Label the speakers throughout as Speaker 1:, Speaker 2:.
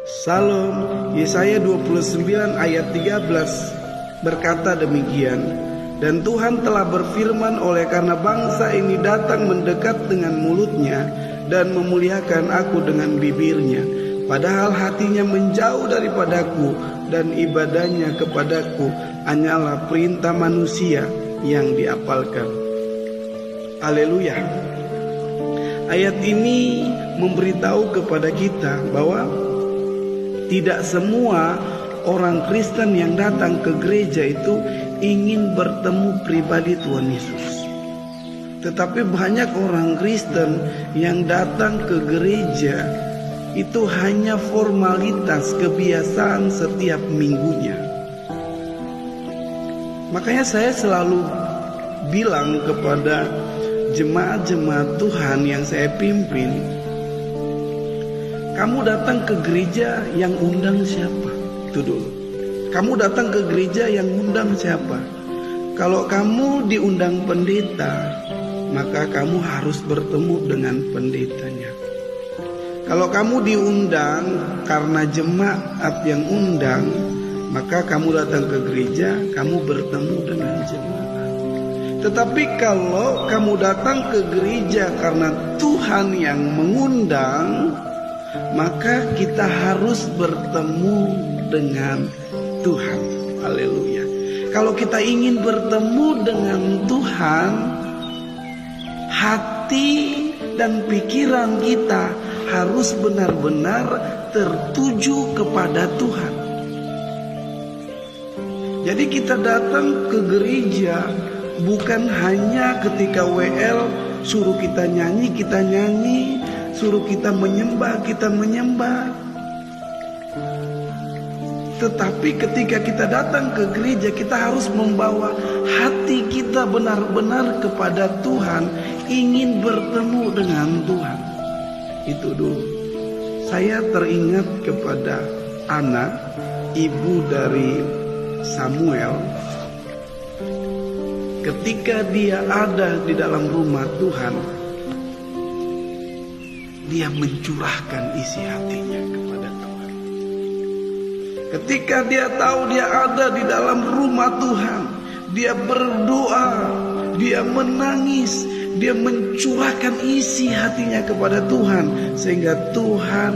Speaker 1: Psalm Yesaya 29 ayat 13 berkata demikian, dan Tuhan telah berfirman, oleh karena bangsa ini datang mendekat dengan mulutnya dan memuliakan aku dengan bibirnya, padahal hatinya menjauh daripadaku dan ibadahnya kepadaku hanyalah perintah manusia yang diapalkan. Haleluya. Ayat ini memberitahu kepada kita bahwa tidak semua orang Kristen yang datang ke gereja itu ingin bertemu pribadi Tuhan Yesus. Tetapi banyak orang Kristen yang datang ke gereja itu hanya formalitas, kebiasaan setiap minggunya. Makanya saya selalu bilang kepada jemaat-jemaat Tuhan yang saya pimpin, kamu datang ke gereja yang undang siapa? Itu dulu. Kamu datang ke gereja yang undang siapa? Kalau kamu diundang pendeta, maka kamu harus bertemu dengan pendetanya. Kalau kamu diundang karena jemaat yang undang, maka kamu datang ke gereja, kamu bertemu dengan jemaat. Tetapi kalau kamu datang ke gereja karena Tuhan yang mengundang, maka kita harus bertemu dengan Tuhan. Haleluya. Kalau kita ingin bertemu dengan Tuhan, hati dan pikiran kita harus benar-benar tertuju kepada Tuhan. Jadi kita datang ke gereja bukan hanya ketika WL suruh kita nyanyi, suruh kita menyembah, kita menyembah. Tetapi ketika kita datang ke gereja, kita harus membawa hati kita benar-benar kepada Tuhan, ingin bertemu dengan Tuhan. Itu dulu. Saya teringat kepada Ana, ibu dari Samuel. Ketika dia ada di dalam rumah Tuhan, dia mencurahkan isi hatinya kepada Tuhan. Ketika dia tahu dia ada di dalam rumah Tuhan, dia berdoa, dia menangis, dia mencurahkan isi hatinya kepada Tuhan, sehingga Tuhan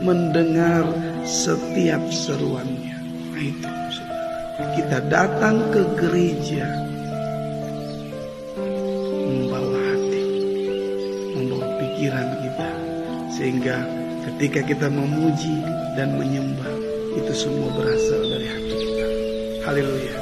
Speaker 1: mendengar setiap seruannya. Nah itu, saudara, kita datang ke gereja membawa hati, membawa pikiran kita, sehingga ketika kita memuji dan menyembah, itu semua berasal dari hati kita. Haleluya.